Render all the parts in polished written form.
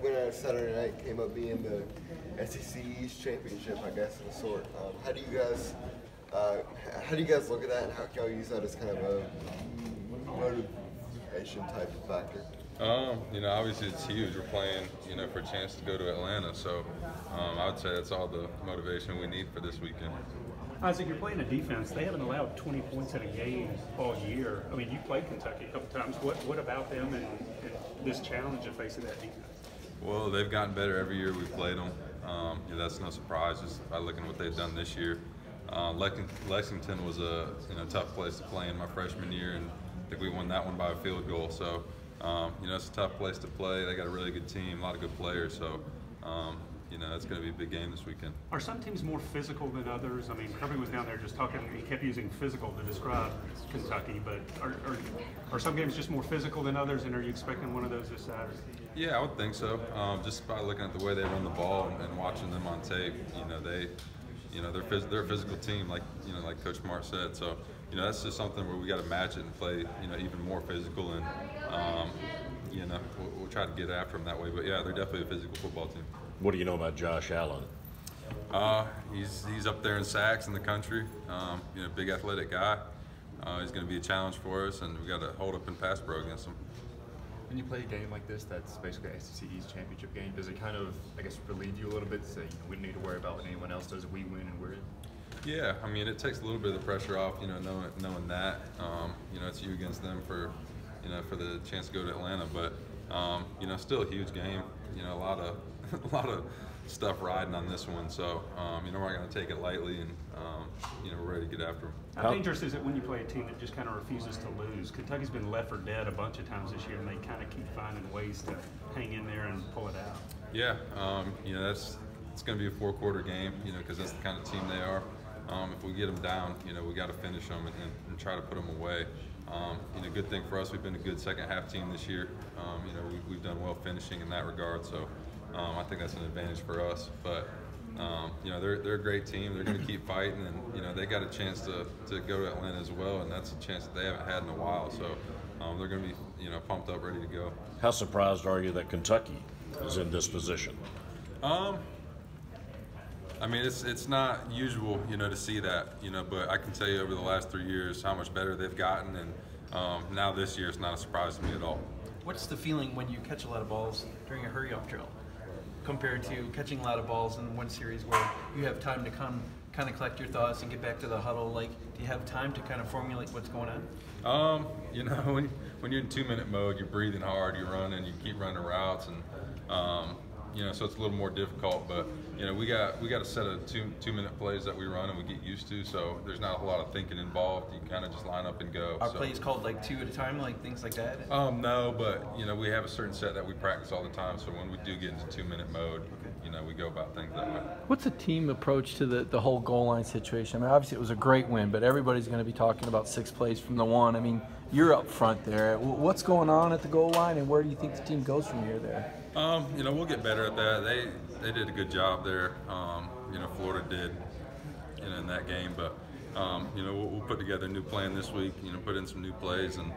win on Saturday night came up being the SEC East Championship, I guess, of a sort. How do you guys look at that, and how can y'all use that as kind of a motivation type of factor? Obviously it's huge. We're playing, for a chance to go to Atlanta. So I would say that's all the motivation we need for this weekend. Isaac, you're playing a defense. They haven't allowed 20 points in a game all year. I mean, you played Kentucky a couple times. What about them and this challenge of facing that defense? Well, they've gotten better every year we've played them. That's no surprise just by looking at what they've done this year. Lexington was a tough place to play in my freshman year, and I think we won that one by a field goal. So, it's a tough place to play. They got a really good team, a lot of good players. So, it's going to be a big game this weekend. Are some teams more physical than others? I mean, Kirby was down there just talking. He kept using physical to describe Kentucky. But are some games just more physical than others? And are you expecting one of those this Saturday? Yeah, I would think so. Just by looking at the way they run the ball and watching them on tape, they're a physical team, like Coach Mart said. So, that's just something where we got to match it and play, even more physical, and we'll try to get after them that way. But yeah, they're definitely a physical football team. What do you know about Josh Allen? He's up there in sacks in the country. Big athletic guy. He's going to be a challenge for us, and we got to hold up and pass pro against him. When you play a game like this, that's basically an SEC East championship game, does it kind of, I guess, relieve you a little bit to say, we don't need to worry about what anyone else does, we win and we're in? Yeah, I mean, it takes a little bit of the pressure off, knowing that. It's you against them for the chance to go to Atlanta, but, still a huge game. A lot of stuff riding on this one, so we're not going to take it lightly, and we're ready to get after them. How dangerous is it when you play a team that just kind of refuses to lose? Kentucky's been left for dead a bunch of times this year, and they kind of keep finding ways to hang in there and pull it out. Yeah, it's going to be a four-quarter game, because that's the kind of team they are. If we get them down, we got to finish them and try to put them away. Good thing for us, we've been a good second-half team this year. We've done well finishing in that regard, so I think that's an advantage for us. But they're a great team. They're going to keep fighting, and they got a chance to go to Atlanta as well, and that's a chance that they haven't had in a while. So they're going to be pumped up, ready to go. How surprised are you that Kentucky is in this position? I mean, it's not usual, to see that, but I can tell you over the last 3 years how much better they've gotten, and now this year it's not a surprise to me at all. What's the feeling when you catch a lot of balls during a hurry-up drill compared to catching a lot of balls in one series where you have time to kind of collect your thoughts and get back to the huddle? Like, do you have time to kind of formulate what's going on? When you're in 2-minute mode, you're breathing hard, you're running, you keep running routes, and so it's a little more difficult. But we got a set of two-minute plays that we run and we get used to. So there's not a whole lot of thinking involved. You kind of just line up and go. Are plays called like 2 at a time, like things like that? No, but we have a certain set that we practice all the time. So when we do get into 2-minute mode, we go about things that way. What's the team approach to the whole goal line situation? I mean, obviously it was a great win, but everybody's going to be talking about 6 plays from the one. I mean, you're up front there. What's going on at the goal line, and where do you think the team goes from here there? We'll get better at that. They did a good job there. Florida did, in that game. But we'll put together a new plan this week. Put in some new plays and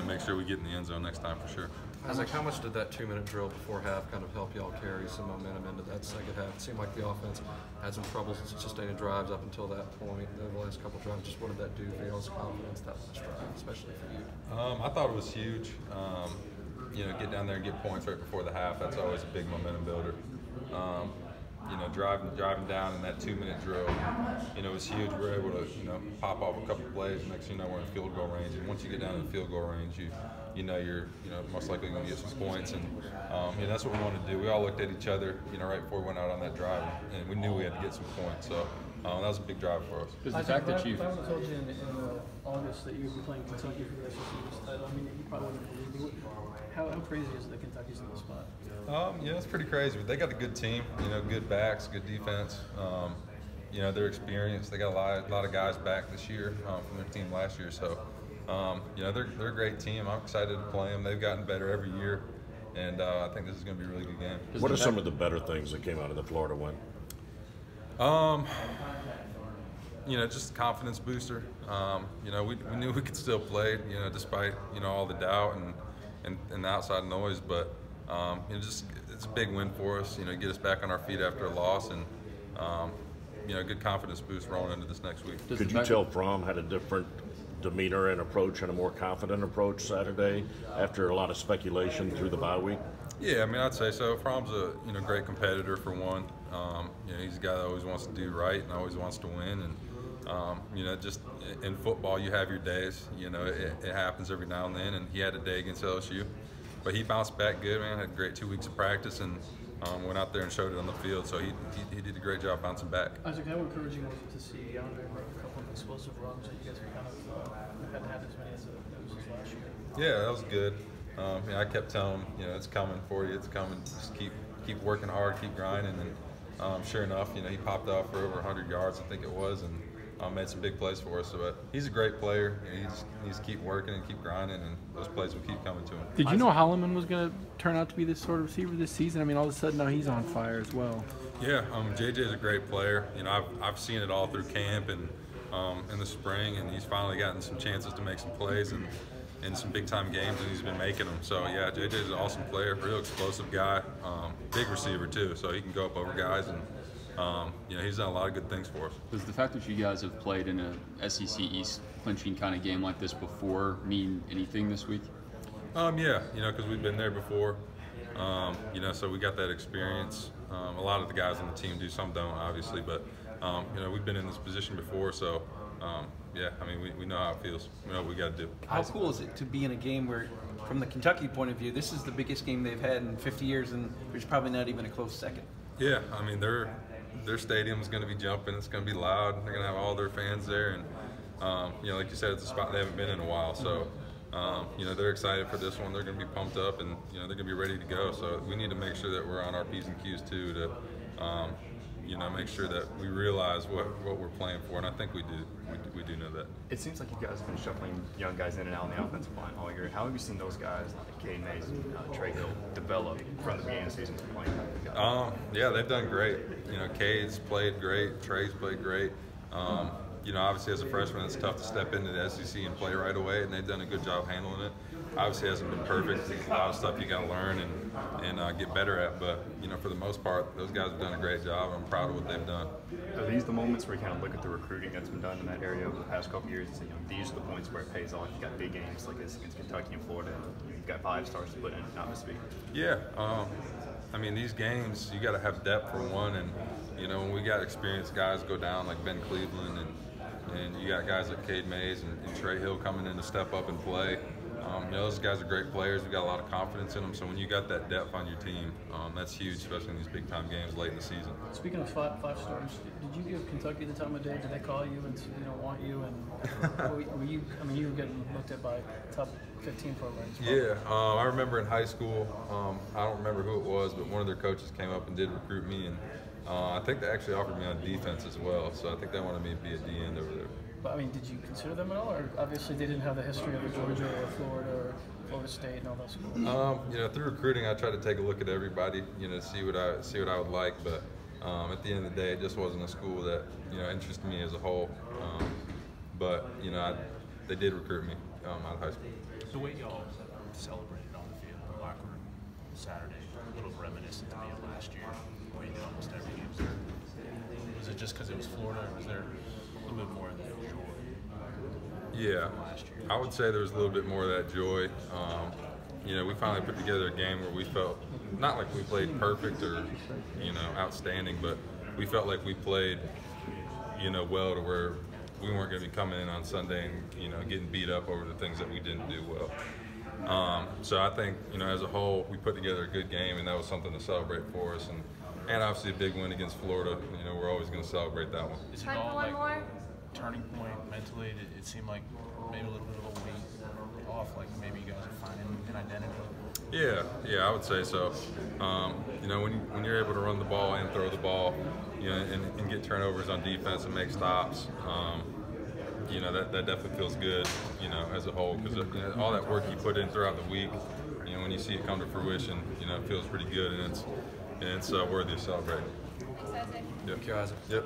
make sure we get in the end zone next time for sure. Isaac, how much did that 2-minute drill before half kind of help y'all carry some momentum into that second half? It seemed like the offense had some troubles sustaining drives up until that point. The last couple of drives, just what did that do for y'all's confidence that last drive, especially for you? I thought it was huge. Get down there and get points right before the half. That's always a big momentum builder. Driving down in that 2-minute drill, it was huge. We were able to, pop off a couple of plays, and next thing you know, we're in field goal range. And once you get down in the field goal range, you're most likely going to get some points. And that's what we wanted to do. We all looked at each other, right before we went out on that drive, and we knew we had to get some points. So that was a big drive for us. Does the fact that you told you in August that you would be playing Kentucky for the SEC title, I mean, you probably wouldn't believe it. How crazy is it that Kentucky's in the spot? It's pretty crazy. But they got a good team, good backs, good defense. They're experienced. They got a lot of guys back this year from their team last year. So, they're a great team. I'm excited to play them. They've gotten better every year, and I think this is going to be a really good game. What are some of the better things that came out of the Florida win? Just a confidence booster. We knew we could still play, despite all the doubt and the outside noise. But It's a big win for us. Get us back on our feet after a loss, and good confidence boost rolling into this next week. Could you tell Fromm had a different demeanor and approach and a more confident approach Saturday after a lot of speculation through the bye week? Yeah, I'd say so. Fromm's a great competitor for one. He's a guy that always wants to do right and always wants to win. And just in football, you have your days. It happens every now and then. And he had a day against LSU, but he bounced back good, man. Had a great 2 weeks of practice and went out there and showed it on the field. So he did a great job bouncing back. Isaac, how encouraging was it to see Andre make a couple of explosive runs that you guys kind of hadn't had as many as it was last year? Yeah, that was good. I kept telling him, it's coming for you, it's coming. Just keep working hard, keep grinding, and sure enough, he popped off for over 100 yards, I think it was, and made some big plays for us. So, he's a great player. He just needs to keep working and keep grinding, and those plays will keep coming to him. Did you know Holloman was going to turn out to be this sort of receiver this season? All of a sudden now he's on fire as well. Yeah, JJ's a great player. I've seen it all through camp and in the spring, and he's finally gotten some chances to make some plays and in some big-time games, and he's been making them. So, yeah, JJ's an awesome player, real explosive guy, big receiver too, so he can go up over guys, and he's done a lot of good things for us. Does the fact that you guys have played in a SEC East clinching kind of game like this before mean anything this week? Yeah, because we've been there before, so we got that experience. A lot of the guys on the team do, some don't, obviously, but, we've been in this position before, so yeah, we know how it feels. We know what we got to do. How cool is it to be in a game where, from the Kentucky point of view, this is the biggest game they've had in 50 years, and there's probably not even a close second? Yeah, their stadium's going to be jumping. It's going to be loud. They're going to have all their fans there, and like you said, it's a spot they haven't been in a while. So, they're excited for this one. They're going to be pumped up, and they're going to be ready to go. So we need to make sure that we're on our P's and Q's too to. Make sure that we realize what we're playing for, and I think we do. We do know that. It seems like you guys have been shuffling young guys in and out on the offensive line all year. How have you seen those guys, like Cade Mays and Trey Hill, develop from the beginning of the season to playing? Yeah, they've done great. Cade's played great. Trey's played great. Obviously as a freshman, it's tough to step into the SEC and play right away, and they've done a good job handling it. Obviously, it hasn't been perfect. There's a lot of stuff you got to learn and get better at. But for the most part, those guys have done a great job. I'm proud of what they've done. Are these the moments where you kind of look at the recruiting that's been done in that area over the past couple of years and say, these are the points where it pays off? You got big games like this against Kentucky and Florida. You've got 5 stars to put in, not to speak. Yeah, these games you got to have depth for one, and when we got experienced guys go down like Ben Cleveland and you got guys like Cade Mays and Trey Hill coming in to step up and play. Those guys are great players. We got a lot of confidence in them. So when you got that depth on your team, that's huge, especially in these big-time games late in the season. Speaking of five stars, did you give Kentucky the time of day? Did they call you and want you? And were you? You were getting looked at by top 15 programs. Yeah, I remember in high school. I don't remember who it was, but one of their coaches came up and did recruit me, and I think they actually offered me on defense as well. So I think they wanted me to be a D end over there. But did you consider them at all? Or obviously they didn't have the history of a Georgia or Florida or Florida State and all those schools. Through recruiting, I tried to take a look at everybody, see what I would like. But at the end of the day, it just wasn't a school that interested me as a whole. But they did recruit me out of high school. The way y'all celebrated on the field, the locker room Saturday, a little reminiscent to me of last year. The way you did almost every game, sir. Was it just because it was Florida, or was there a little bit more of that joy? Yeah, I would say there was a little bit more of that joy. We finally put together a game where we felt not like we played perfect or outstanding, but we felt like we played well to where we weren't going to be coming in on Sunday and getting beat up over the things that we didn't do well. So I think as a whole we put together a good game, and that was something to celebrate for us. And obviously a big win against Florida. We're always going to celebrate that one. Is it all like turning point mentally? It seemed like maybe a little bit of a weight off, like maybe you guys are finding an identity. Yeah, I would say so. When you're able to run the ball and throw the ball, and get turnovers on defense and make stops, that definitely feels good, as a whole, because all that work you put in throughout the week, when you see it come to fruition, it feels pretty good, and it's worthy of celebrating. Thank you, Isaac. Yep.